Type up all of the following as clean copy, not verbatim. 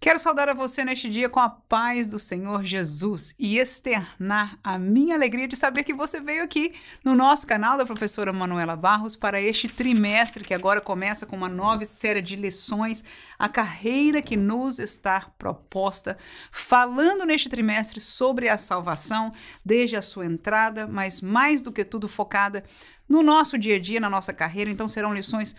Quero saudar a você neste dia com a paz do Senhor Jesus e externar a minha alegria de saber que você veio aqui no nosso canal da professora Manuela Barros para este trimestre que agora começa com uma nova série de lições, a carreira que nos está proposta, falando neste trimestre sobre a salvação, desde a sua entrada, mas mais do que tudo focada no nosso dia a dia, na nossa carreira. Então serão lições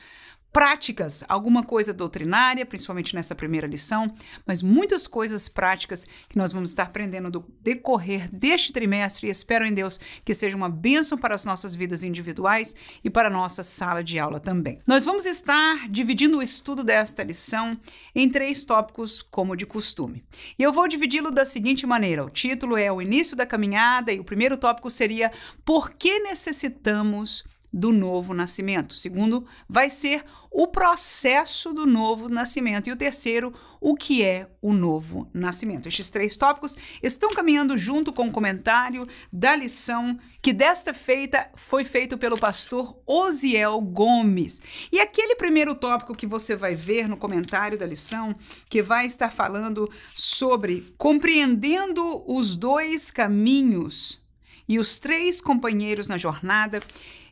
práticas, alguma coisa doutrinária, principalmente nessa primeira lição, mas muitas coisas práticas que nós vamos estar aprendendo no decorrer deste trimestre e espero em Deus que seja uma bênção para as nossas vidas individuais e para a nossa sala de aula também. Nós vamos estar dividindo o estudo desta lição em 3 tópicos, como de costume. E eu vou dividi-lo da seguinte maneira: o título é o início da caminhada e o primeiro tópico seria por que necessitamos do novo nascimento. O segundo vai ser o processo do novo nascimento. E o terceiro, o que é o novo nascimento. Estes 3 tópicos estão caminhando junto com o comentário da lição que desta feita foi feito pelo pastor Osiel Gomes. E aquele primeiro tópico que você vai ver no comentário da lição, que vai estar falando sobre compreendendo os 2 caminhos e os 3 companheiros na jornada.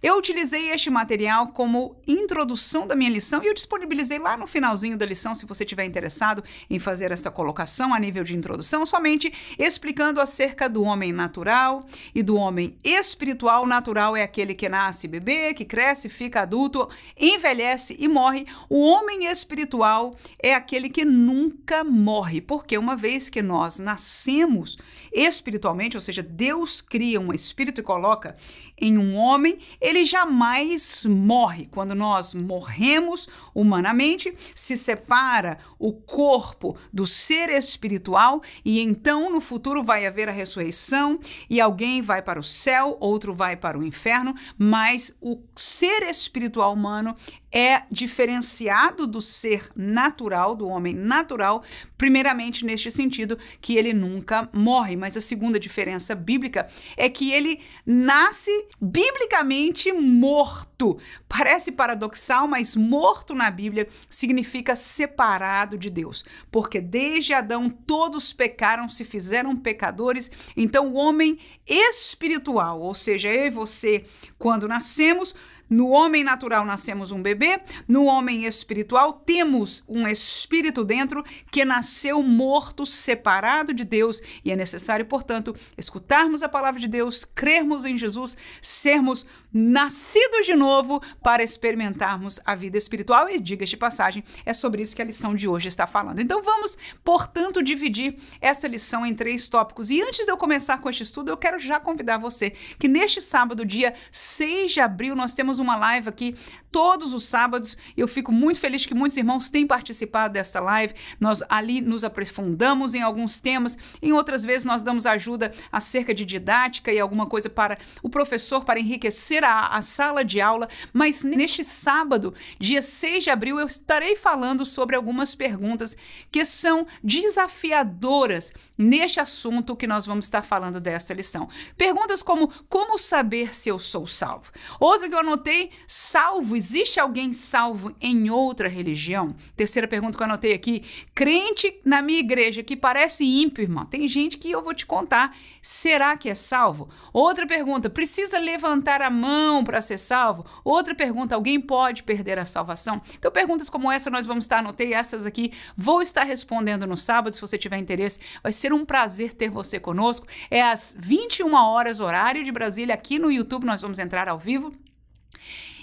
Eu utilizei este material como introdução da minha lição e eu disponibilizei lá no finalzinho da lição, se você estiver interessado em fazer esta colocação a nível de introdução, somente explicando acerca do homem natural e do homem espiritual. Natural é aquele que nasce bebê, que cresce, fica adulto, envelhece e morre. O homem espiritual é aquele que nunca morre, porque uma vez que nós nascemos espiritualmente, ou seja, Deus cria um espírito e coloca em um homem, ele jamais morre. Quando nós morremos humanamente, se separa o corpo do ser espiritual e então no futuro vai haver a ressurreição e alguém vai para o céu, outro vai para o inferno, mas o ser espiritual humano é diferenciado do ser natural, do homem natural, primeiramente neste sentido que ele nunca morre. Mas a segunda diferença bíblica é que ele nasce biblicamente morto. Parece paradoxal, mas morto na Bíblia significa separado de Deus. Porque desde Adão todos pecaram, se fizeram pecadores. Então o homem espiritual, ou seja, eu e você, quando nascemos, no homem natural nascemos um bebê, no homem espiritual temos um espírito dentro que nasceu morto, separado de Deus, e é necessário, portanto, escutarmos a palavra de Deus, crermos em Jesus, sermos nascidos de novo para experimentarmos a vida espiritual. E diga de passagem, é sobre isso que a lição de hoje está falando. Então vamos, portanto, dividir essa lição em 3 tópicos. E antes de eu começar com este estudo, eu quero já convidar você que neste sábado, dia 6 de abril, nós temos uma live aqui todos os sábados. Eu fico muito feliz que muitos irmãos têm participado desta live. Nós ali nos aprofundamos em alguns temas, em outras vezes nós damos ajuda acerca de didática e alguma coisa para o professor, para enriquecer a sala de aula. Mas neste sábado, dia 6 de abril, eu estarei falando sobre algumas perguntas que são desafiadoras neste assunto que nós vamos estar falando desta lição. Perguntas como saber se eu sou salvo? Outra que eu anotei, salvo, existe alguém salvo em outra religião? Terceira pergunta que eu anotei aqui, crente na minha igreja que parece ímpio, irmão. Tem gente que eu vou te contar, será que é salvo? Outra pergunta, precisa levantar a mão para ser salvo? Outra pergunta, alguém pode perder a salvação? Então perguntas como essa nós vamos estar, anotei essas aqui, vou estar respondendo no sábado, se você tiver interesse, vai ser um prazer ter você conosco. É às 21 horas, horário de Brasília, aqui no YouTube, nós vamos entrar ao vivo.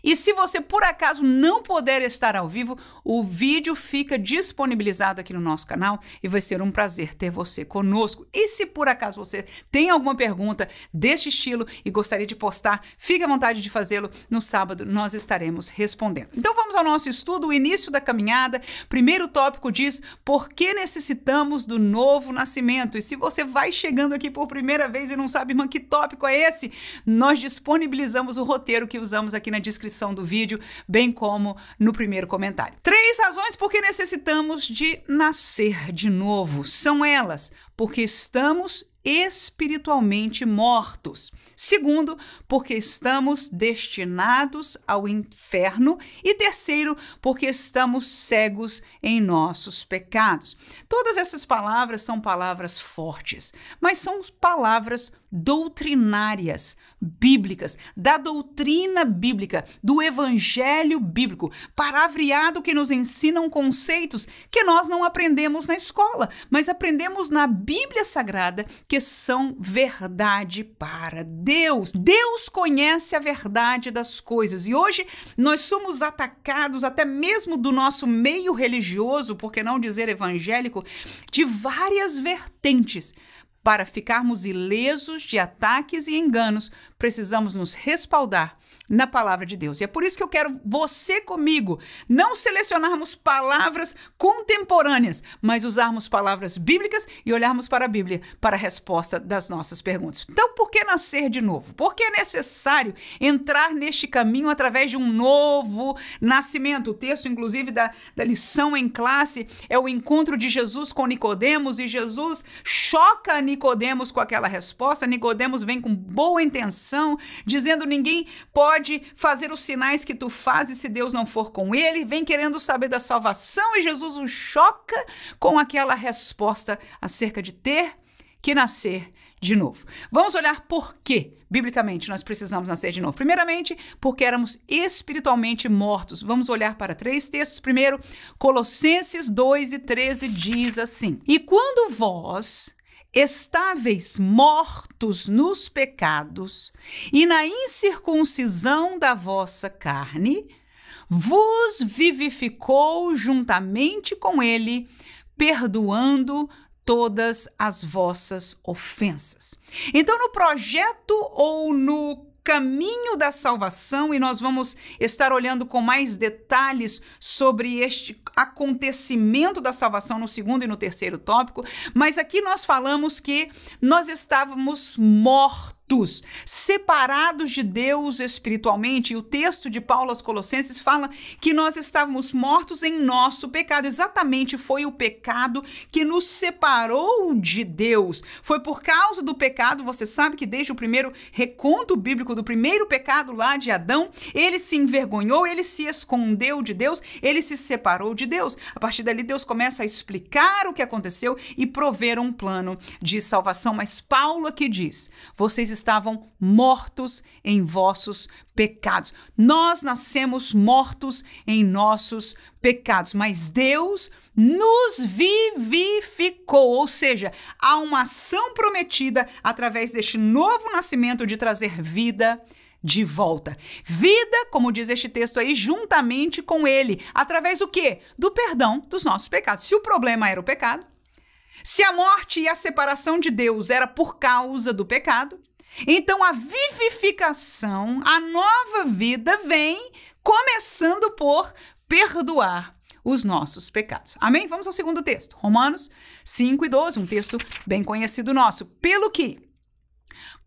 E se você, por acaso, não puder estar ao vivo, o vídeo fica disponibilizado aqui no nosso canal e vai ser um prazer ter você conosco. E se, por acaso, você tem alguma pergunta deste estilo e gostaria de postar, fique à vontade de fazê-lo. No sábado, nós estaremos respondendo. Então, vamos ao nosso estudo, o início da caminhada. Primeiro tópico diz, por que necessitamos do novo nascimento? E se você vai chegando aqui por primeira vez e não sabe, irmã, que tópico é esse? Nós disponibilizamos o roteiro que usamos aqui na descrição do vídeo, bem como no primeiro comentário. 3 razões por que necessitamos de nascer de novo. São elas, porque estamos espiritualmente mortos. Segundo, porque estamos destinados ao inferno. E terceiro, porque estamos cegos em nossos pecados. Todas essas palavras são palavras fortes, mas são palavras doutrinárias, bíblicas, da doutrina bíblica, do evangelho bíblico, palavreado que nos ensinam conceitos que nós não aprendemos na escola, mas aprendemos na Bíblia Sagrada, que são verdade para Deus. Deus conhece a verdade das coisas e hoje nós somos atacados até mesmo do nosso meio religioso, por que não dizer evangélico, de várias vertentes. Para ficarmos ilesos de ataques e enganos, precisamos nos respaldar na palavra de Deus. E é por isso que eu quero você comigo, não selecionarmos palavras contemporâneas, mas usarmos palavras bíblicas e olharmos para a Bíblia para a resposta das nossas perguntas. Então, por que nascer de novo? Por que é necessário entrar neste caminho através de um novo nascimento? O texto, inclusive, da lição em classe é o encontro de Jesus com Nicodemos e Jesus choca Nicodemos com aquela resposta. Nicodemos vem com boa intenção, dizendo: ninguém pode fazer os sinais que tu fazes se Deus não for com ele, vem querendo saber da salvação e Jesus o choca com aquela resposta acerca de ter que nascer de novo. Vamos olhar por que, biblicamente, nós precisamos nascer de novo. Primeiramente, porque éramos espiritualmente mortos. Vamos olhar para 3 textos. Primeiro, Colossenses 2:13 diz assim: E quando vós estáveis mortos nos pecados e na incircuncisão da vossa carne, vos vivificou juntamente com ele, perdoando todas as vossas ofensas. Então, no projeto ou no caminho da salvação, e nós vamos estar olhando com mais detalhes sobre este acontecimento da salvação no segundo e no terceiro tópico, mas aqui nós falamos que nós estávamos mortos, separados de Deus espiritualmente, e o texto de Paulo aos Colossenses fala que nós estávamos mortos em nosso pecado. Exatamente, foi o pecado que nos separou de Deus. Foi por causa do pecado, você sabe que desde o primeiro reconto bíblico do primeiro pecado lá de Adão, ele se envergonhou, ele se escondeu de Deus, ele se separou de Deus. A partir dali, Deus começa a explicar o que aconteceu e prover um plano de salvação. Mas Paulo aqui diz: vocês estavam mortos em vossos pecados. Nós nascemos mortos em nossos pecados, mas Deus nos vivificou, ou seja, há uma ação prometida através deste novo nascimento de trazer vida de volta. Vida, como diz este texto aí, juntamente com ele. Através do quê? Do perdão dos nossos pecados. Se o problema era o pecado, se a morte e a separação de Deus era por causa do pecado, então a vivificação, a nova vida vem começando por perdoar os nossos pecados. Amém? Vamos ao segundo texto. Romanos 5:12, um texto bem conhecido nosso. Pelo que,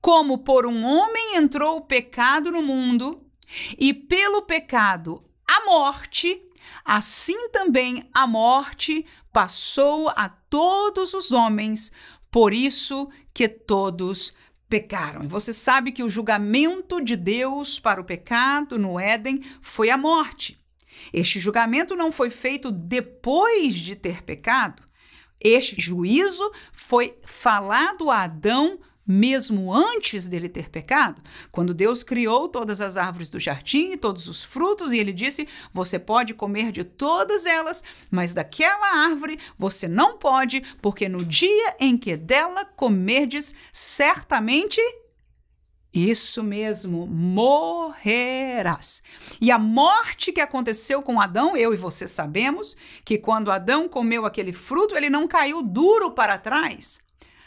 como por um homem entrou o pecado no mundo, e pelo pecado a morte, assim também a morte passou a todos os homens, por isso que todos pecaram. E você sabe que o julgamento de Deus para o pecado no Éden foi a morte. Este julgamento não foi feito depois de ter pecado. Este juízo foi falado a Adão mesmo antes dele ter pecado, quando Deus criou todas as árvores do jardim e todos os frutos, e ele disse: você pode comer de todas elas, mas daquela árvore você não pode, porque no dia em que dela comerdes, certamente, isso mesmo, morrerás. E a morte que aconteceu com Adão, eu e você sabemos que quando Adão comeu aquele fruto, ele não caiu duro para trás.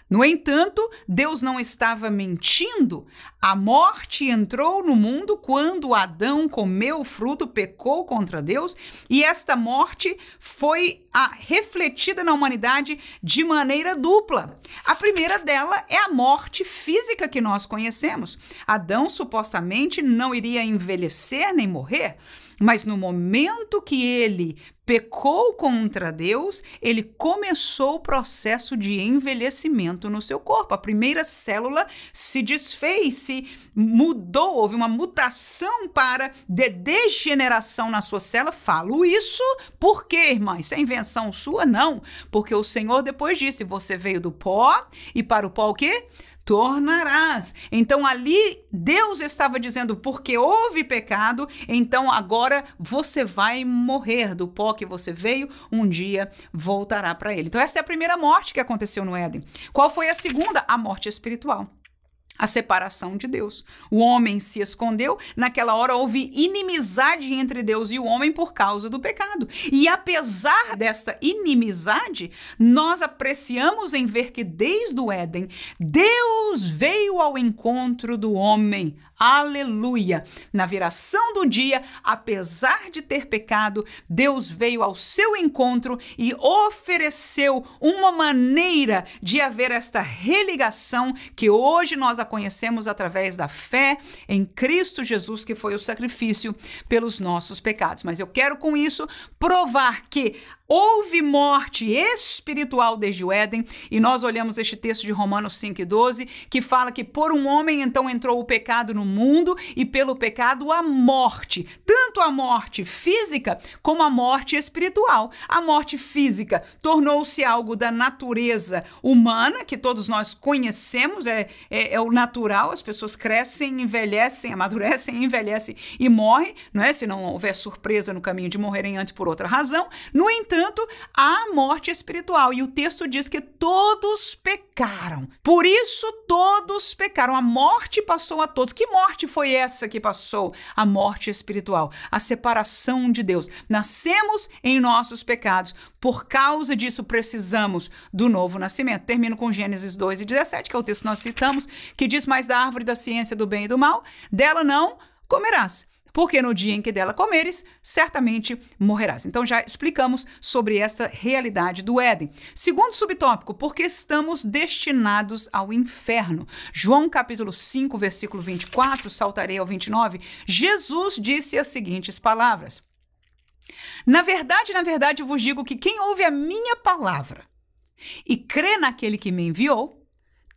No entanto, Deus não estava mentindo. A morte entrou no mundo quando Adão comeu o fruto, pecou contra Deus, e esta morte foi refletida na humanidade de maneira dupla. A primeira dela é a morte física que nós conhecemos. Adão supostamente não iria envelhecer nem morrer, mas no momento que ele pecou contra Deus, ele começou o processo de envelhecimento no seu corpo. A primeira célula se desfez, se mudou, houve uma mutação para degeneração na sua célula. Falo isso por quê, irmã? Isso é invenção sua? Não. Porque o Senhor depois disse, você veio do pó e para o pó o quê? Tornarás. Então ali Deus estava dizendo, porque houve pecado, então agora você vai morrer do pó que você veio, um dia voltará para ele. Então essa é a primeira morte que aconteceu no Éden. Qual foi a segunda? A morte espiritual. A separação de Deus. O homem se escondeu, naquela hora houve inimizade entre Deus e o homem por causa do pecado. E apesar dessa inimizade, nós apreciamos em ver que desde o Éden, Deus veio ao encontro do homem. Aleluia! Na viração do dia, apesar de ter pecado, Deus veio ao seu encontro e ofereceu uma maneira de haver esta religação que hoje nós a conhecemos através da fé em Cristo Jesus, que foi o sacrifício pelos nossos pecados. Mas eu quero com isso provar que houve morte espiritual desde o Éden, e nós olhamos este texto de Romanos 5:12, que fala que por um homem então entrou o pecado no mundo, e pelo pecado a morte, tanto a morte física como a morte espiritual. A morte física tornou-se algo da natureza humana, que todos nós conhecemos, é o natural, as pessoas crescem, envelhecem, amadurecem, envelhecem e morrem, não é? Se não houver surpresa no caminho de morrerem antes por outra razão. No entanto, há morte espiritual, e o texto diz que todos pecaram. Por isso todos pecaram. A morte passou a todos. Que morte foi essa que passou? A morte espiritual, a separação de Deus. Nascemos em nossos pecados. Por causa disso precisamos do novo nascimento. Termino com Gênesis 2:17, que é o texto que nós citamos, que diz, mas da árvore da ciência do bem e do mal, dela não comerás, porque no dia em que dela comeres, certamente morrerás. Então já explicamos sobre essa realidade do Éden. Segundo subtópico, porque estamos destinados ao inferno. João capítulo 5, versículo 24, saltarei ao 29, Jesus disse as seguintes palavras: na verdade, vos digo que quem ouve a minha palavra e crê naquele que me enviou,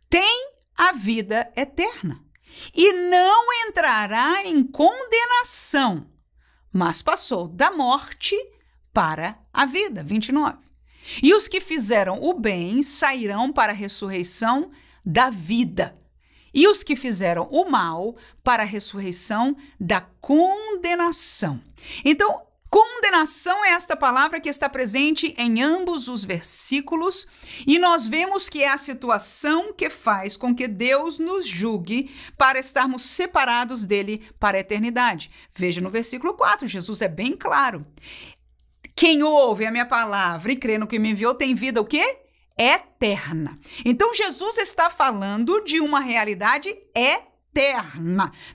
tem a vida eterna. E não entrará em condenação, mas passou da morte para a vida. 29. E os que fizeram o bem sairão para a ressurreição da vida, e os que fizeram o mal para a ressurreição da condenação. Então, condenação é esta palavra que está presente em ambos os versículos, e nós vemos que é a situação que faz com que Deus nos julgue para estarmos separados dele para a eternidade. Veja no versículo 4, Jesus é bem claro. Quem ouve a minha palavra e crê no que me enviou tem vida o quê? Eterna. Então Jesus está falando de uma realidade eterna.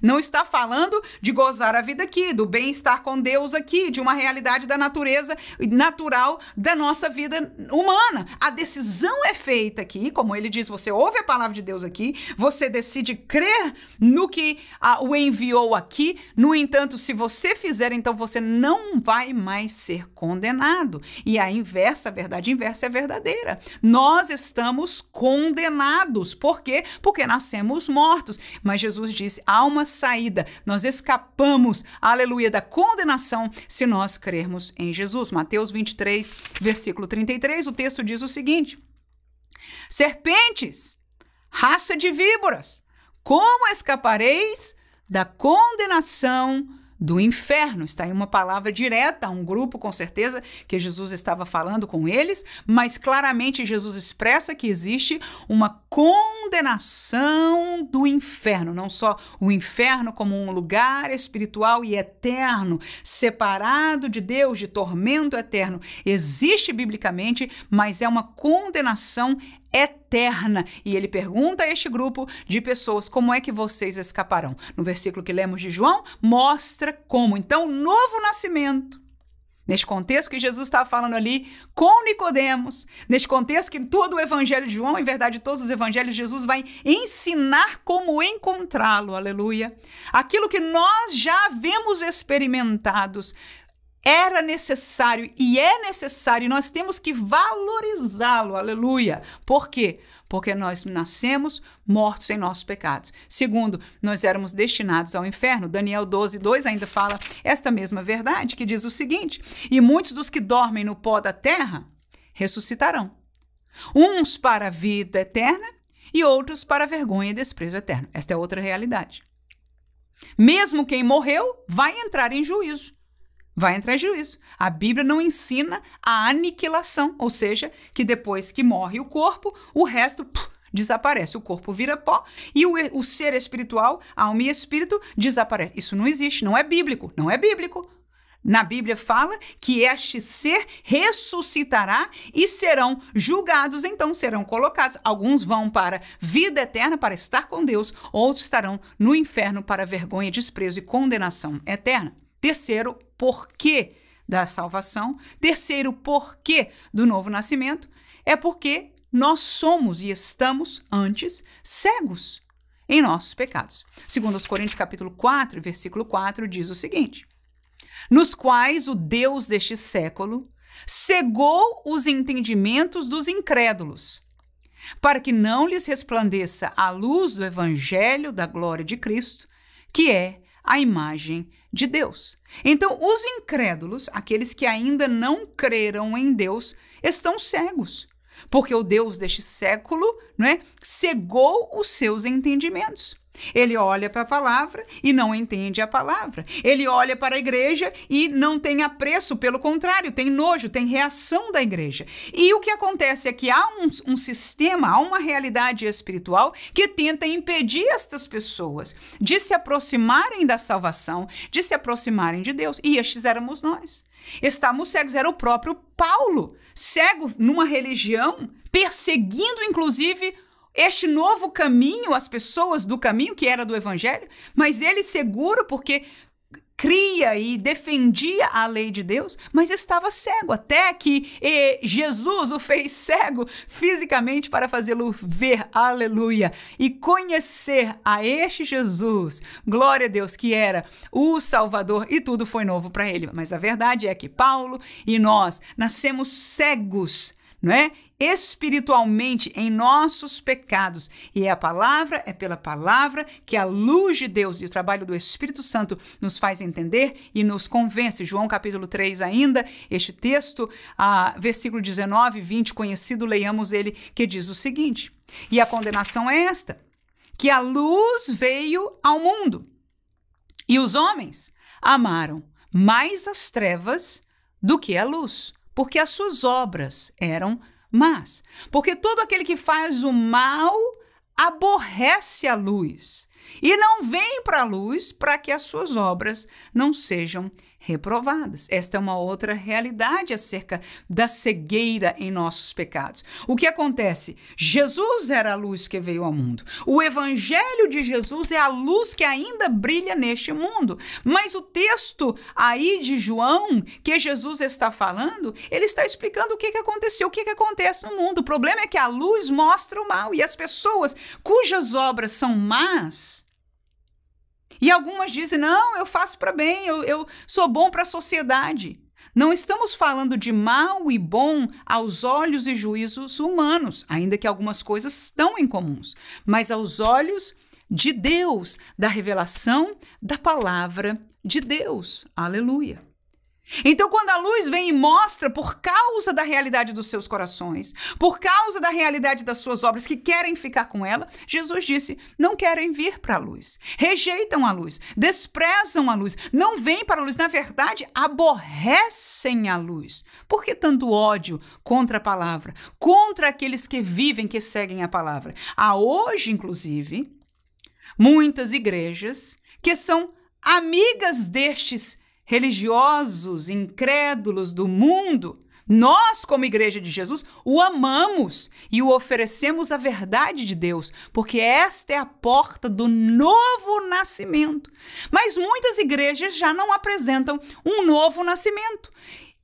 Não está falando de gozar a vida aqui, do bem-estar com Deus aqui, de uma realidade da natureza natural da nossa vida humana. A decisão é feita aqui, como ele diz, você ouve a palavra de Deus aqui, você decide crer no que o enviou aqui. No entanto, se você fizer, então você não vai mais ser condenado. E a inversa, a verdade inversa é verdadeira. Nós estamos condenados. Por quê? Porque nascemos mortos. Mas Jesus disse, há uma saída, nós escapamos, aleluia, da condenação se nós crermos em Jesus. Mateus 23, versículo 33, o texto diz o seguinte: serpentes, raça de víboras, como escapareis da condenação do inferno? Está aí uma palavra direta a um grupo, com certeza, que Jesus estava falando com eles, mas claramente Jesus expressa que existe uma condenação do inferno, não só o inferno como um lugar espiritual e eterno, separado de Deus, de tormento eterno. Existe biblicamente, mas é uma condenação eterna. E ele pergunta a este grupo de pessoas, como é que vocês escaparão? No versículo que lemos de João, mostra como. Então, novo nascimento. Neste contexto que Jesus estava falando ali com Nicodemos, neste contexto que todo o evangelho de João, em verdade todos os evangelhos, Jesus vai ensinar como encontrá-lo, aleluia. Aquilo que nós já vemos experimentados era necessário e é necessário, e nós temos que valorizá-lo, aleluia. Por quê? Porque nós nascemos mortos em nossos pecados. Segundo, nós éramos destinados ao inferno. Daniel 12:2 ainda fala esta mesma verdade, que diz o seguinte: e muitos dos que dormem no pó da terra ressuscitarão, uns para a vida eterna e outros para a vergonha e desprezo eterno. Esta é outra realidade. Mesmo quem morreu vai entrar em juízo. Vai entrar em juízo. A Bíblia não ensina a aniquilação, ou seja, que depois que morre o corpo, o resto desaparece. O corpo vira pó e o ser espiritual, alma e espírito, desaparece. Isso não existe, não é bíblico, não é bíblico. Na Bíblia fala que este ser ressuscitará e serão julgados, então serão colocados. Alguns vão para vida eterna, para estar com Deus, outros estarão no inferno para vergonha, desprezo e condenação eterna. Terceiro porquê da salvação, terceiro porquê do novo nascimento, é porque nós somos e estamos antes cegos em nossos pecados. Segundo aos Coríntios capítulo 4, versículo 4, diz o seguinte: nos quais o Deus deste século cegou os entendimentos dos incrédulos, para que não lhes resplandeça a luz do evangelho da glória de Cristo, que é a imagem de Deus. Então, os incrédulos, aqueles que ainda não creram em Deus, estão cegos, porque o Deus deste século, cegou os seus entendimentos. Ele olha para a palavra e não entende a palavra. Ele olha para a igreja e não tem apreço, pelo contrário, tem nojo, tem reação da igreja. E o que acontece é que há um sistema, há uma realidade espiritual que tenta impedir estas pessoas de se aproximarem da salvação, de se aproximarem de Deus. E estes éramos nós. Estávamos cegos, era o próprio Paulo, cego numa religião, perseguindo inclusive este novo caminho, as pessoas do caminho que era do evangelho, mas ele seguro porque cria e defendia a lei de Deus, mas estava cego, até que Jesus o fez cego fisicamente para fazê-lo ver, aleluia, e conhecer a este Jesus, glória a Deus, que era o Salvador, e tudo foi novo para ele. Mas a verdade é que Paulo e nós nascemos cegos, espiritualmente em nossos pecados, e é pela palavra que a luz de Deus e o trabalho do Espírito Santo nos faz entender e nos convence. João capítulo 3 ainda, este texto, versículo 19 e 20, conhecido, leiamos ele, que diz o seguinte: e a condenação é esta, que a luz veio ao mundo, e os homens amaram mais as trevas do que a luz, porque as suas obras eram más. Porque todo aquele que faz o mal aborrece a luz e não vem para a luz para que as suas obras não sejam reprovadas. Esta é uma outra realidade acerca da cegueira em nossos pecados. O que acontece? Jesus era a luz que veio ao mundo. O evangelho de Jesus é a luz que ainda brilha neste mundo. Mas o texto aí de João, que Jesus está falando, ele está explicando o que aconteceu, o que acontece no mundo. O problema é que a luz mostra o mal, e as pessoas cujas obras são más, e algumas dizem, não, eu faço para bem, eu sou bom para a sociedade. Não estamos falando de mal e bom aos olhos e juízos humanos, ainda que algumas coisas estão em comuns, mas aos olhos de Deus, da revelação da palavra de Deus. Aleluia. Então, quando a luz vem e mostra, por causa da realidade dos seus corações, por causa da realidade das suas obras que querem ficar com ela, Jesus disse, não querem vir para a luz, rejeitam a luz, desprezam a luz, não vêm para a luz, na verdade, aborrecem a luz. Por que tanto ódio contra a palavra, contra aqueles que vivem, que seguem a palavra? Há hoje, inclusive, muitas igrejas que são amigas destes religiosos, incrédulos do mundo. Nós, como Igreja de Jesus, o amamos e o oferecemos a verdade de Deus, porque esta é a porta do novo nascimento. Mas muitas igrejas já não apresentam um novo nascimento.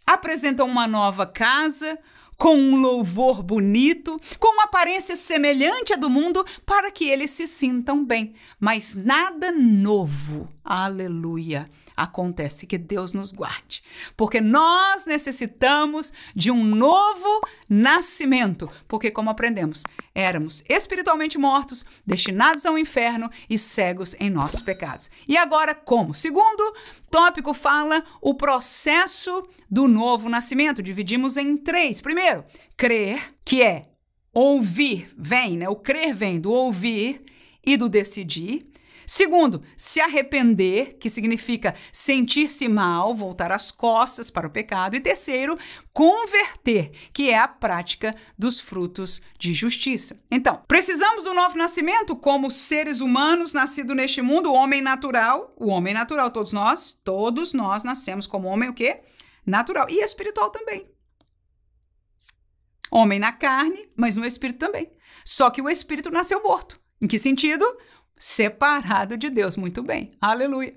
Apresentam uma nova casa, com um louvor bonito, com uma aparência semelhante à do mundo, para que eles se sintam bem. Mas nada novo. Aleluia. acontece. Que Deus nos guarde. Porque nós necessitamos de um novo nascimento. Porque, como aprendemos, éramos espiritualmente mortos, destinados ao inferno e cegos em nossos pecados. E agora, como? Segundo tópico fala o processo do novo nascimento. Dividimos em 3. Primeiro, crer, que é ouvir, vem, né? O crer vem do ouvir e do decidir. Segundo, se arrepender, que significa sentir-se mal, voltar as costas para o pecado. E terceiro, converter, que é a prática dos frutos de justiça. Então, precisamos do novo nascimento como seres humanos nascidos neste mundo, o homem natural, todos nós nascemos como homem o quê? Natural e espiritual também. Homem na carne, mas no espírito também. Só que o espírito nasceu morto. Em que sentido? Separado de Deus. Muito bem. Aleluia.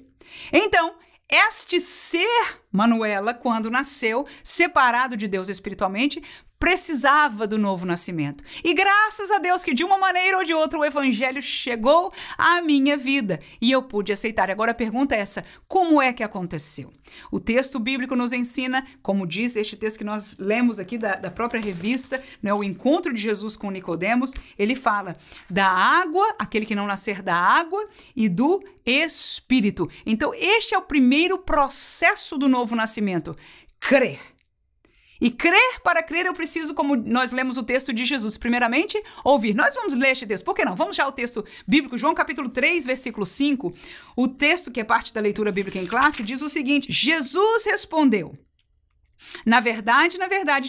Então, este ser, Manuela, quando nasceu, separado de Deus espiritualmente, precisava do novo nascimento. E graças a Deus que de uma maneira ou de outra o evangelho chegou à minha vida e eu pude aceitar. Agora a pergunta é essa: como é que aconteceu? O texto bíblico nos ensina, como diz este texto que nós lemos aqui da própria revista, né, o encontro de Jesus com Nicodemos, ele fala da água, aquele que não nascer da água, e do Espírito. Então este é o primeiro processo do novo nascimento: crer. E crer, para crer, eu preciso, como nós lemos o texto de Jesus, primeiramente, ouvir. Nós vamos ler este texto, por que não? Vamos já ao texto bíblico, João capítulo 3, versículo 5. O texto, que é parte da leitura bíblica em classe, diz o seguinte: Jesus respondeu: na verdade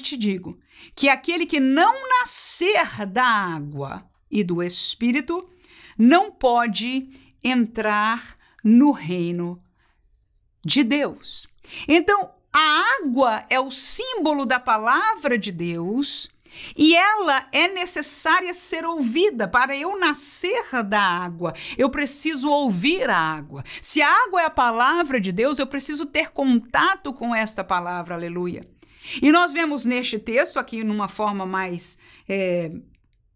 te digo, que aquele que não nascer da água e do Espírito não pode entrar no reino de Deus. Então, a água é o símbolo da palavra de Deus e ela é necessária ser ouvida. Para eu nascer da água, eu preciso ouvir a água. Se a água é a palavra de Deus, eu preciso ter contato com esta palavra, aleluia. E nós vemos neste texto aqui numa forma mais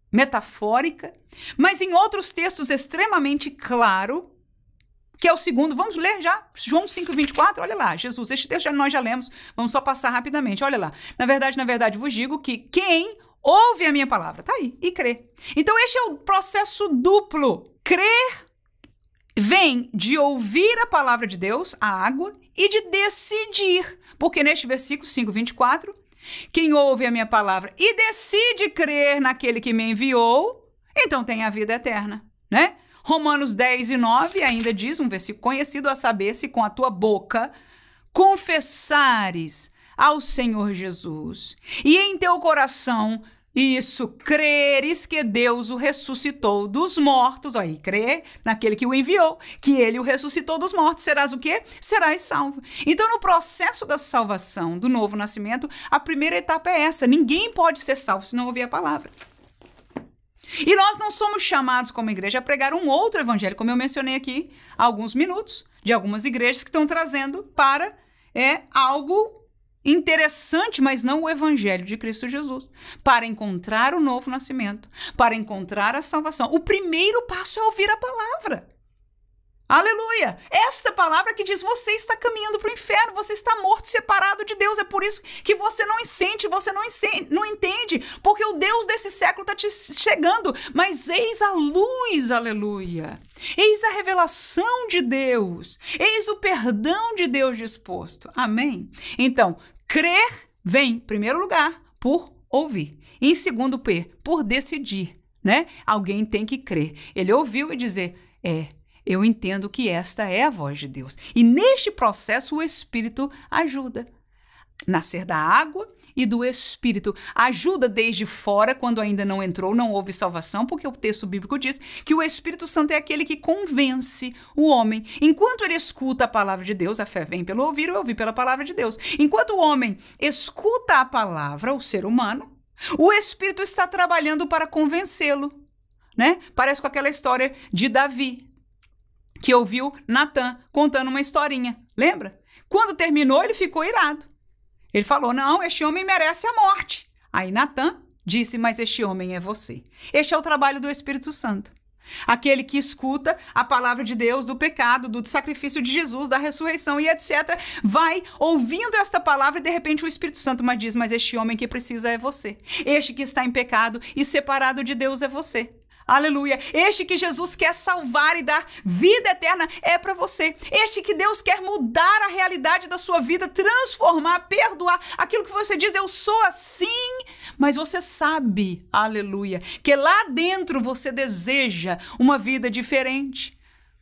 metafórica, mas em outros textos extremamente claro, que é o segundo, vamos ler já, João 5,24, olha lá, Jesus, este texto nós já lemos, vamos só passar rapidamente, olha lá. Na verdade vos digo que quem ouve a minha palavra, tá aí, e crê. Então este é o processo duplo. Crer vem de ouvir a palavra de Deus, a água, e de decidir, porque neste versículo 5,24, quem ouve a minha palavra e decide crer naquele que me enviou, então tem a vida eterna, né? Romanos 10:9 ainda diz, um versículo conhecido, a saber, se com a tua boca confessares ao Senhor Jesus e em teu coração creres que Deus o ressuscitou dos mortos, aí, crer naquele que o enviou, que ele o ressuscitou dos mortos, serás o quê? Serás salvo. Então, no processo da salvação, do novo nascimento, a primeira etapa é essa: ninguém pode ser salvo se não ouvir a palavra. E nós não somos chamados como igreja a pregar um outro evangelho, como eu mencionei aqui há alguns minutos, de algumas igrejas que estão trazendo para algo interessante, mas não o evangelho de Cristo Jesus, para encontrar o novo nascimento, para encontrar a salvação. O primeiro passo é ouvir a palavra. Aleluia! Esta palavra que diz: você está caminhando para o inferno, você está morto, separado de Deus. É por isso que você não sente, você não entende, porque o Deus desse século está te chegando. Mas eis a luz, aleluia! Eis a revelação de Deus, eis o perdão de Deus disposto. Amém? Então, crer vem, em primeiro lugar, por ouvir. E em segundo, por decidir, né? Alguém tem que crer. Ele ouviu e dizer: eu entendo que esta é a voz de Deus. E neste processo o Espírito ajuda. Nascer da água e do Espírito. Ajuda desde fora, quando ainda não entrou, não houve salvação, porque o texto bíblico diz que o Espírito Santo é aquele que convence o homem. Enquanto ele escuta a palavra de Deus, a fé vem pelo ouvir, o ouvir pela palavra de Deus. Enquanto o homem escuta a palavra, o ser humano, o Espírito está trabalhando para convencê-lo, né? Parece com aquela história de Davi, que ouviu Natã contando uma historinha, lembra? Quando terminou, ele ficou irado. Ele falou: não, este homem merece a morte. Aí Natã disse: mas este homem é você. Este é o trabalho do Espírito Santo. Aquele que escuta a palavra de Deus, do pecado, do sacrifício de Jesus, da ressurreição e etc. Vai ouvindo esta palavra e de repente o Espírito Santo diz, mas este homem que precisa é você. Este que está em pecado e separado de Deus é você. Aleluia. Este que Jesus quer salvar e dar vida eterna é para você. Este que Deus quer mudar a realidade da sua vida, transformar, perdoar. Aquilo que você diz, eu sou assim, mas você sabe, aleluia, que lá dentro você deseja uma vida diferente,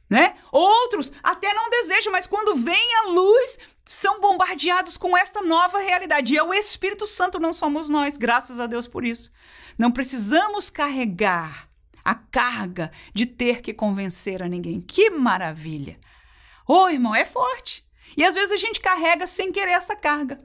né? Outros até não desejam, mas quando vem a luz, são bombardeados com esta nova realidade. E é o Espírito Santo, não somos nós, graças a Deus por isso. Não precisamos carregar a carga de ter que convencer a ninguém. Que maravilha! Ô, irmão, é forte. E às vezes a gente carrega sem querer essa carga.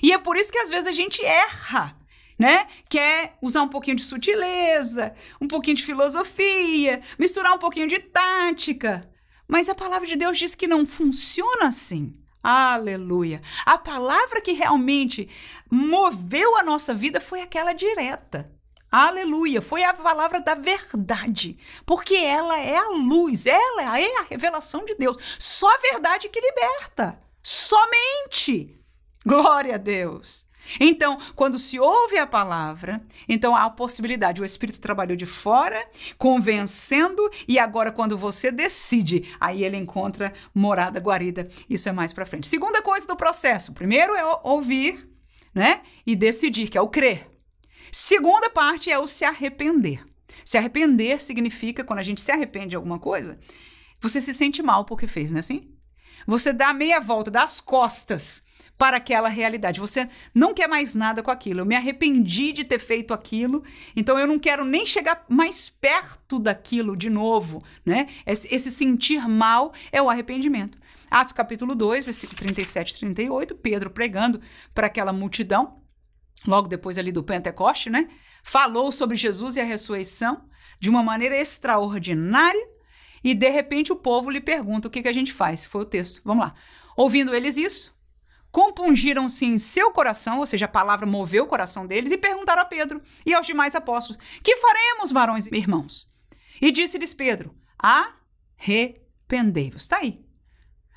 E é por isso que às vezes a gente erra, né? Quer usar um pouquinho de sutileza, um pouquinho de filosofia, misturar um pouquinho de tática. Mas a palavra de Deus diz que não funciona assim. Aleluia! A palavra que realmente moveu a nossa vida foi aquela direta. Aleluia, foi a palavra da verdade, porque ela é a luz, ela é a revelação de Deus. Só a verdade que liberta, somente. Glória a Deus. Então, quando se ouve a palavra, então há a possibilidade, o Espírito trabalhou de fora, convencendo, e agora quando você decide, aí ele encontra morada, guarida. Isso é mais para frente. Segunda coisa do processo, primeiro é ouvir, né, e decidir, que é o crer. Segunda parte é o se arrepender. Se arrepender significa, quando a gente se arrepende de alguma coisa, você se sente mal porque fez, não é assim? Você dá meia volta, dá as costas para aquela realidade. Você não quer mais nada com aquilo. Eu me arrependi de ter feito aquilo, então eu não quero nem chegar mais perto daquilo de novo, né? Esse sentir mal é o arrependimento. Atos capítulo 2, versículo 37 e 38, Pedro pregando para aquela multidão, logo depois ali do Pentecoste, né? Falou sobre Jesus e a ressurreição de uma maneira extraordinária e, de repente, o povo lhe pergunta o que a gente faz. Foi o texto. Vamos lá. Ouvindo eles isso, compungiram-se em seu coração, ou seja, a palavra moveu o coração deles, e perguntaram a Pedro e aos demais apóstolos, que faremos, varões e irmãos? E disse-lhes Pedro, arrependei-vos. Está aí.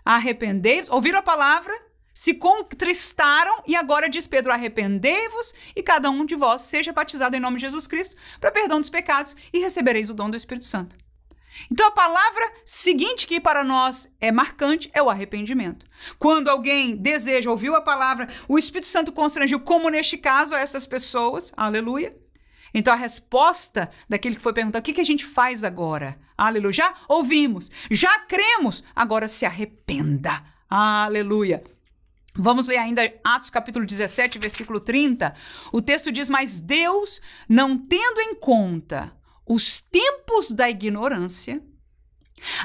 Arrependei-vos. Ouviram a palavra, se contristaram e agora diz Pedro, arrependei-vos e cada um de vós seja batizado em nome de Jesus Cristo para perdão dos pecados e recebereis o dom do Espírito Santo. Então a palavra seguinte que para nós é marcante é o arrependimento. Quando alguém deseja, ouviu a palavra, o Espírito Santo constrangiu, como neste caso a essas pessoas, aleluia. Então a resposta daquele que foi perguntar, o que a gente faz agora? Aleluia, já ouvimos, já cremos, agora se arrependa, aleluia. Vamos ler ainda Atos capítulo 17, versículo 30. O texto diz, mas Deus, não tendo em conta os tempos da ignorância,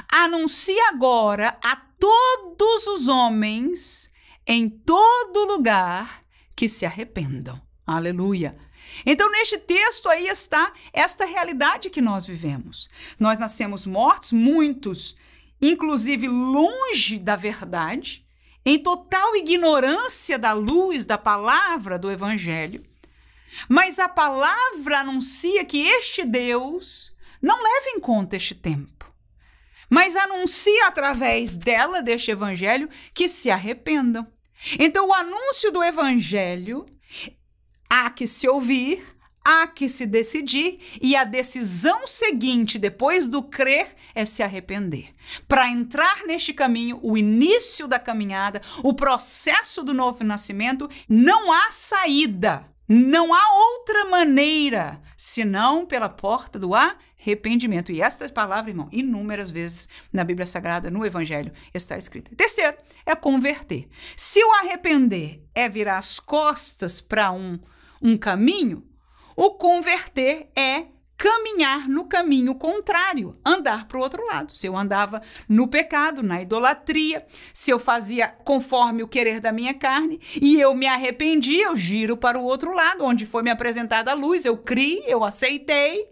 anuncia agora a todos os homens em todo lugar que se arrependam. Aleluia. Então, neste texto aí está esta realidade que nós vivemos. Nós nascemos mortos, muitos, inclusive longe da verdade, em total ignorância da luz da palavra do Evangelho. Mas a palavra anuncia que este Deus não leva em conta este tempo, mas anuncia através dela, deste Evangelho, que se arrependam. Então, o anúncio do Evangelho há que se ouvir, há que se decidir, e a decisão seguinte, depois do crer, é se arrepender. Para entrar neste caminho, o início da caminhada, o processo do novo nascimento, não há saída, não há outra maneira, senão pela porta do arrependimento. E esta palavra, irmão, inúmeras vezes na Bíblia Sagrada, no Evangelho, está escrita. Terceiro, é converter. Se o arrepender é virar as costas para um caminho, o converter é caminhar no caminho contrário, andar para o outro lado. Se eu andava no pecado, na idolatria, se eu fazia conforme o querer da minha carne e eu me arrependi, eu giro para o outro lado, onde foi me apresentada a luz, eu criei, eu aceitei,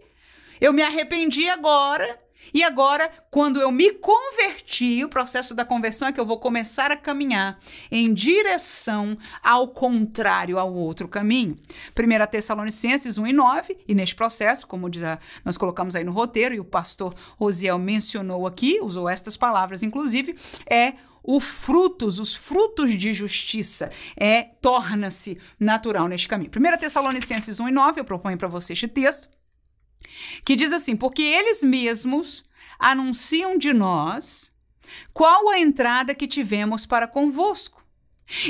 eu me arrependi agora E agora, quando eu me converti, o processo da conversão é que eu vou começar a caminhar em direção ao contrário, ao outro caminho. 1 Tessalonicenses 1:9, e neste processo, como nós colocamos aí no roteiro, e o pastor Rosiel mencionou aqui, usou estas palavras inclusive, os frutos de justiça, torna-se natural neste caminho. 1 Tessalonicenses 1:9, eu proponho para você este texto, que diz assim: porque eles mesmos anunciam de nós qual a entrada que tivemos para convosco,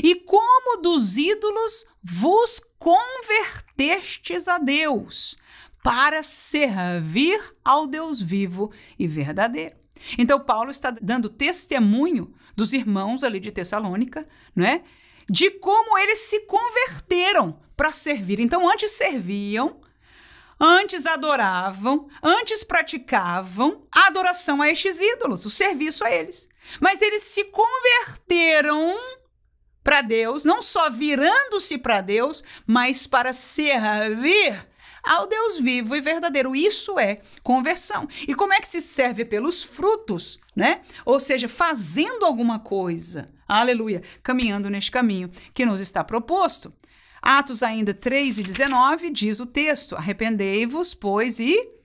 e como dos ídolos vos convertestes a Deus, para servir ao Deus vivo e verdadeiro. Então, Paulo está dando testemunho dos irmãos ali de Tessalônica, né, de como eles se converteram para servir. Então, antes serviam, antes adoravam, antes praticavam a adoração a estes ídolos, o serviço a eles. Mas eles se converteram para Deus, não só virando-se para Deus, mas para servir ao Deus vivo e verdadeiro. Isso é conversão. E como é que se serve? Pelos frutos, né? Ou seja, fazendo alguma coisa. Aleluia. Caminhando neste caminho que nos está proposto. Atos ainda 3:19 diz o texto: arrependei-vos, pois, e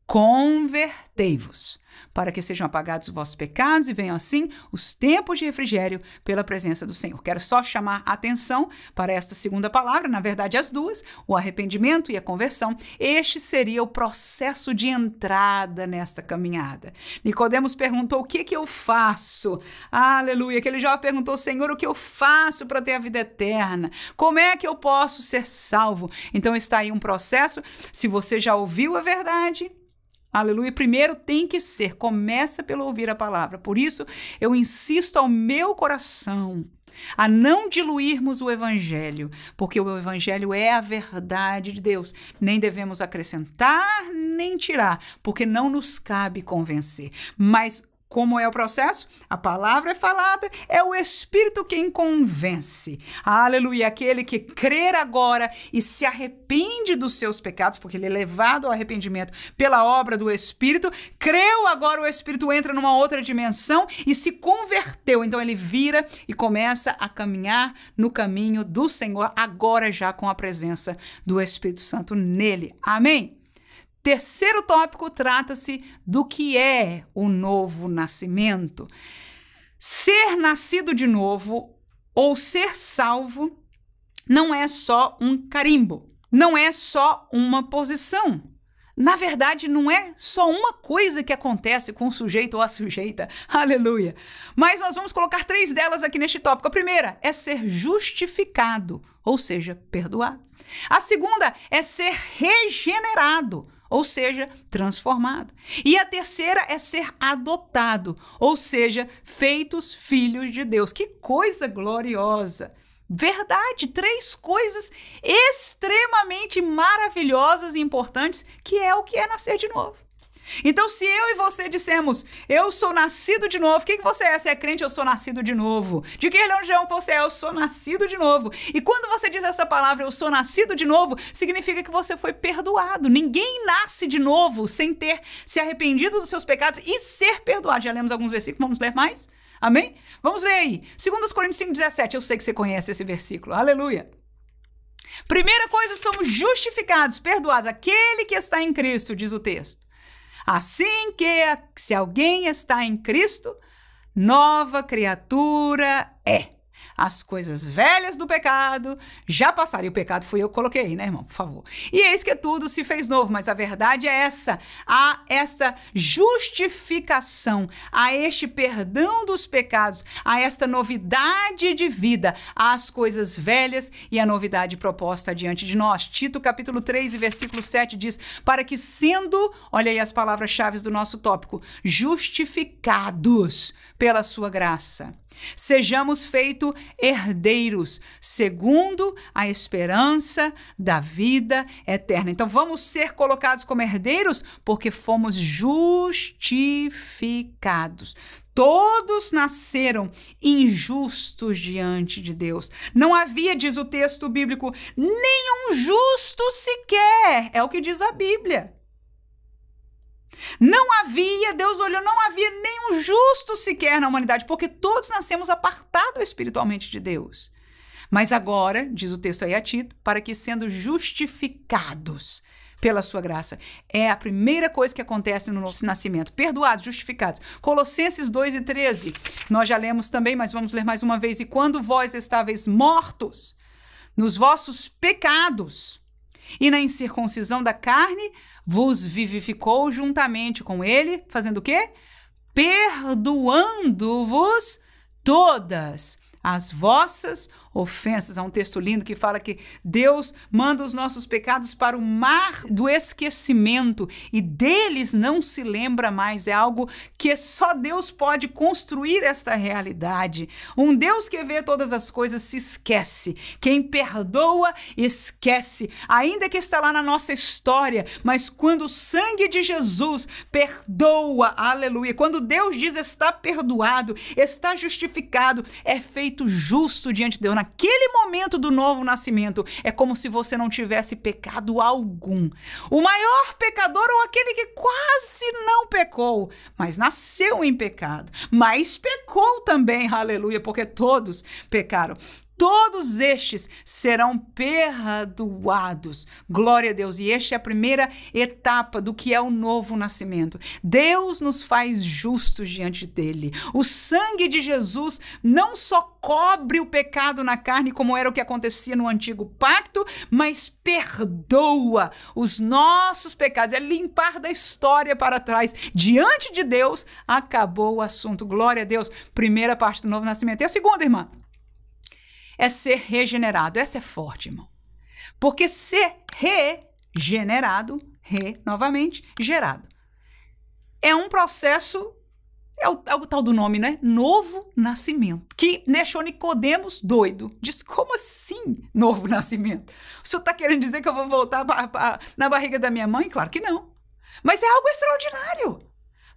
convertei-vos, para que sejam apagados os vossos pecados e venham assim os tempos de refrigério pela presença do Senhor. Quero só chamar a atenção para esta segunda palavra, na verdade as duas, o arrependimento e a conversão. Este seria o processo de entrada nesta caminhada. Nicodemos perguntou: o que eu faço? Aleluia! Aquele jovem perguntou: Senhor, o que eu faço para ter a vida eterna? Como é que eu posso ser salvo? Então está aí um processo. Se você já ouviu a verdade, aleluia, primeiro tem que ser, começa pelo ouvir a palavra. Por isso, eu insisto ao meu coração a não diluirmos o evangelho, porque o evangelho é a verdade de Deus. Nem devemos acrescentar, nem tirar, porque não nos cabe convencer. Mas como é o processo? A palavra é falada, é o Espírito quem convence. Aleluia! Aquele que crer agora e se arrepende dos seus pecados, porque ele é levado ao arrependimento pela obra do Espírito, creu agora, o Espírito entra numa outra dimensão e se converteu. Então ele vira e começa a caminhar no caminho do Senhor, agora já com a presença do Espírito Santo nele. Amém? Terceiro tópico trata-se do que é o novo nascimento. Ser nascido de novo ou ser salvo não é só um carimbo, não é só uma posição. Na verdade, não é só uma coisa que acontece com o sujeito ou a sujeita. Aleluia! Mas nós vamos colocar 3 delas aqui neste tópico. A primeira é ser justificado, ou seja, perdoado. A segunda é ser regenerado, ou seja, transformado. E a terceira é ser adotado, ou seja, feitos filhos de Deus. Que coisa gloriosa! Verdade, 3 coisas extremamente maravilhosas e importantes, que é o que é nascer de novo. Então, se eu e você dissemos, eu sou nascido de novo, o que você é? Você é crente? Eu sou nascido de novo. De que religião você é? Eu sou nascido de novo. E quando você diz essa palavra, eu sou nascido de novo, significa que você foi perdoado. Ninguém nasce de novo sem ter se arrependido dos seus pecados e ser perdoado. Já lemos alguns versículos, vamos ler mais? Amém? Vamos ler aí. 2 Coríntios 5:17, eu sei que você conhece esse versículo. Aleluia. Primeira coisa, somos justificados, perdoados. Aquele que está em Cristo, diz o texto. Assim que, se alguém está em Cristo, nova criatura é. As coisas velhas do pecado já passaram. E o pecado fui eu que coloquei, né, irmão? Por favor. E eis que tudo se fez novo. Mas a verdade é essa. Há esta justificação, há este perdão dos pecados, há esta novidade de vida, há as coisas velhas e a novidade proposta diante de nós. Tito capítulo 3 e versículo 7 diz: para que sendo, olha aí as palavras-chave do nosso tópico, justificados pela sua graça, sejamos feitos herdeiros, segundo a esperança da vida eterna. Então, vamos ser colocados como herdeiros porque fomos justificados. Todos nasceram injustos diante de Deus. Não havia, diz o texto bíblico, nenhum justo sequer. É o que diz a Bíblia. Não havia, Deus olhou, não havia nenhum justo sequer na humanidade, porque todos nascemos apartados espiritualmente de Deus. Mas agora, diz o texto aí a Tito, para que sendo justificados pela sua graça. É a primeira coisa que acontece no nosso nascimento. Perdoados, justificados. Colossenses 2:13. Nós já lemos também, mas vamos ler mais uma vez. E quando vós estáveis mortos nos vossos pecados e na incircuncisão da carne, vos vivificou juntamente com ele, fazendo o quê? Perdoando-vos todas as vossas ofensas. Há um texto lindo que fala que Deus manda os nossos pecados para o mar do esquecimento e deles não se lembra mais. É algo que só Deus pode construir esta realidade. Um Deus que vê todas as coisas se esquece. Quem perdoa, esquece. Ainda que está lá na nossa história, mas quando o sangue de Jesus perdoa, aleluia, quando Deus diz está perdoado, está justificado, é feito justo diante de Deus. Naquele momento do novo nascimento, é como se você não tivesse pecado algum. O maior pecador ou aquele que quase não pecou, mas nasceu em pecado, mas pecou também, aleluia, porque todos pecaram. Todos estes serão perdoados. Glória a Deus. E esta é a primeira etapa do que é o novo nascimento. Deus nos faz justos diante dele. O sangue de Jesus não só cobre o pecado na carne, como era o que acontecia no antigo pacto, mas perdoa os nossos pecados. É limpar da história para trás. Diante de Deus, acabou o assunto. Glória a Deus. Primeira parte do novo nascimento. E a segunda, irmã? É ser regenerado. Essa é forte, irmão. Porque ser regenerado, novamente, gerado. É um processo, é o tal do nome, né? Novo nascimento. Que deixou Nicodemos doido. Diz, como assim novo nascimento? O senhor está querendo dizer que eu vou voltar na barriga da minha mãe? Claro que não. Mas é algo extraordinário.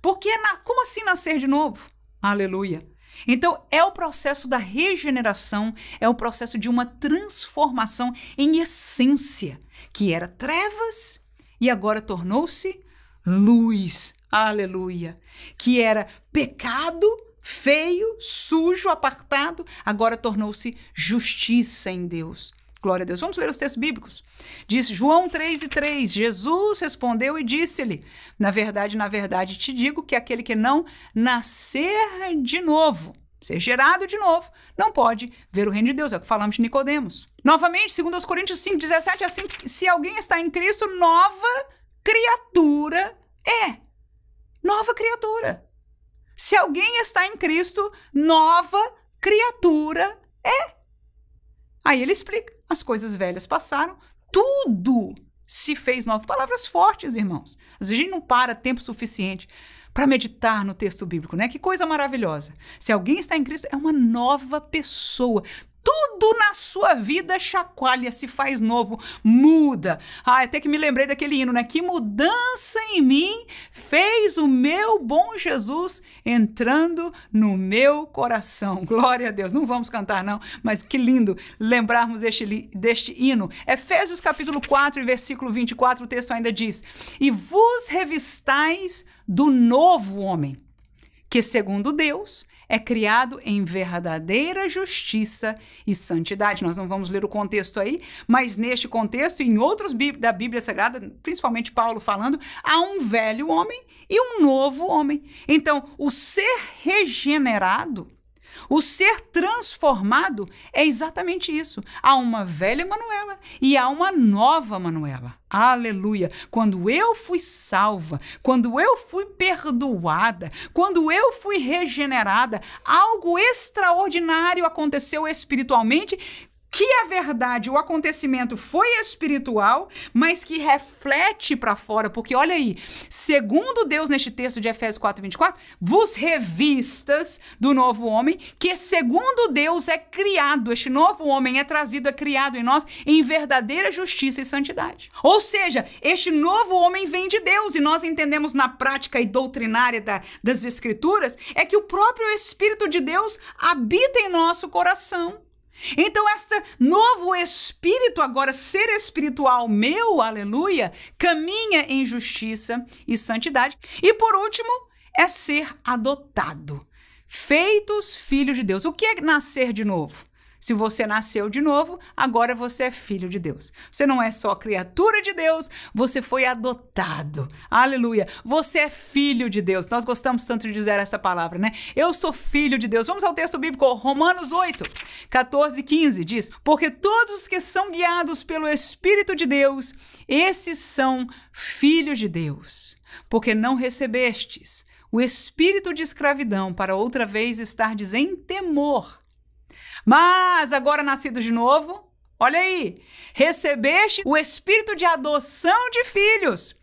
Porque como assim nascer de novo? Aleluia. Então, é o processo da regeneração, é o processo de uma transformação em essência, que era trevas e agora tornou-se luz. Aleluia. Que era pecado, feio, sujo, apartado, agora tornou-se justiça em Deus. Glória a Deus. Vamos ler os textos bíblicos. Diz João 3:3, Jesus respondeu e disse-lhe, na verdade, te digo que aquele que não nascer de novo, ser gerado de novo, não pode ver o reino de Deus. É o que falamos de Nicodemos. Novamente, 2 Coríntios 5:17, assim, se alguém está em Cristo, nova criatura é. Nova criatura. Se alguém está em Cristo, nova criatura é. Aí ele explica, as coisas velhas passaram, tudo se fez novo. Palavras fortes, irmãos. Às vezes a gente não para tempo suficiente para meditar no texto bíblico, né? Que coisa maravilhosa. Se alguém está em Cristo, é uma nova pessoa. Tudo na sua vida chacoalha, se faz novo, muda. Até que me lembrei daquele hino, né? Que mudança em mim fez o meu bom Jesus entrando no meu coração. Glória a Deus. Não vamos cantar, não, mas que lindo lembrarmos deste hino. Efésios capítulo 4, versículo 24, o texto ainda diz: e vos revistais do novo homem, que segundo Deus é criado em verdadeira justiça e santidade. Nós não vamos ler o contexto aí, mas neste contexto e em outros da Bíblia Sagrada, principalmente Paulo falando, há um velho homem e um novo homem. Então, o ser regenerado, o ser transformado é exatamente isso. Há uma velha Manuela e há uma nova Manuela. Aleluia! Quando eu fui salva, quando eu fui perdoada, quando eu fui regenerada, algo extraordinário aconteceu espiritualmente, que a verdade, o acontecimento foi espiritual, mas que reflete para fora, porque olha aí, segundo Deus neste texto de Efésios 4:24, vos revistas do novo homem, que segundo Deus é criado, este novo homem é trazido, é criado em nós em verdadeira justiça e santidade. Ou seja, este novo homem vem de Deus e nós entendemos na prática e doutrinária das Escrituras, é que o próprio Espírito de Deus habita em nosso coração. Então, este novo espírito, agora ser espiritual meu, aleluia, caminha em justiça e santidade. E por último, é ser adotado, feitos filhos de Deus. O que é nascer de novo? Se você nasceu de novo, agora você é filho de Deus. Você não é só criatura de Deus, você foi adotado. Aleluia. Você é filho de Deus. Nós gostamos tanto de dizer essa palavra, né? Eu sou filho de Deus. Vamos ao texto bíblico, Romanos 8, 14 e 15, diz: porque todos os que são guiados pelo Espírito de Deus, esses são filhos de Deus. Porque não recebestes o espírito de escravidão para outra vez estardes em temor. Mas agora nascido de novo, olha aí, recebeste o espírito de adoção de filhos,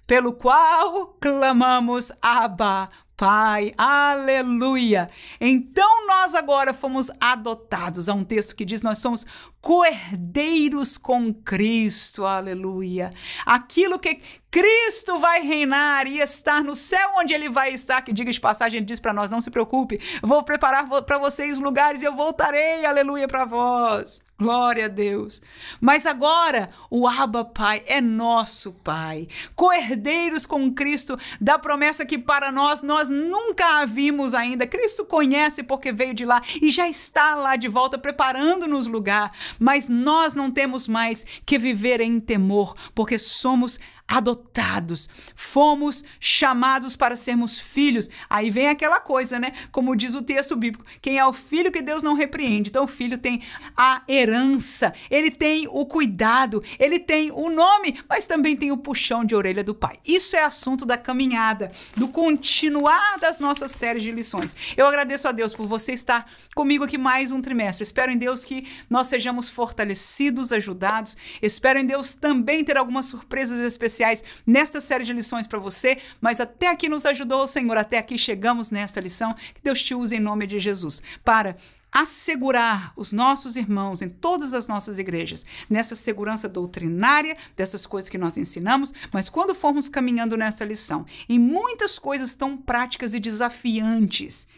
pelo qual clamamos, Abba, Pai, aleluia. Então nós agora fomos adotados. Há um texto que diz: nós somos co-herdeiros com Cristo, aleluia. Aquilo que Cristo vai reinar e estar no céu onde ele vai estar, que diga de passagem, ele diz para nós: não se preocupe, vou preparar para vocês lugares e eu voltarei, aleluia, para vós. Glória a Deus. Mas agora o Abba Pai é nosso Pai, co-herdeiros com Cristo da promessa que para nós nunca a vimos ainda. Cristo conhece porque veio de lá e já está lá de volta preparando-nos lugar. Mas nós não temos mais que viver em temor, porque somos adotados, fomos chamados para sermos filhos. Aí vem aquela coisa, né? Como diz o texto bíblico, quem é o filho que Deus não repreende. Então o filho tem a herança, ele tem o cuidado, ele tem o nome, mas também tem o puxão de orelha do pai. Isso é assunto da caminhada, do continuar das nossas séries de lições. Eu agradeço a Deus por você estar comigo aqui mais um trimestre. Espero em Deus que nós sejamos fortalecidos, ajudados. Espero em Deus também ter algumas surpresas especiais nesta série de lições para você, mas até aqui nos ajudou o Senhor, até aqui chegamos nesta lição. Que Deus te use em nome de Jesus para assegurar os nossos irmãos em todas as nossas igrejas nessa segurança doutrinária dessas coisas que nós ensinamos, mas quando formos caminhando nessa lição, em muitas coisas tão práticas e desafiantes,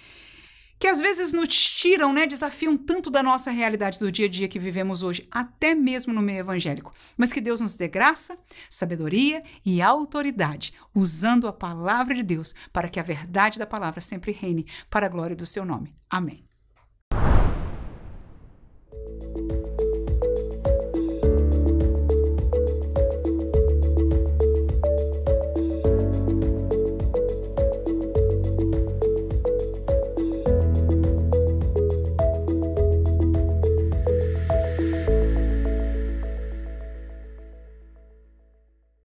que às vezes nos tiram, né, desafiam tanto da nossa realidade do dia a dia que vivemos hoje, até mesmo no meio evangélico. Mas que Deus nos dê graça, sabedoria e autoridade, usando a palavra de Deus para que a verdade da palavra sempre reine para a glória do seu nome. Amém.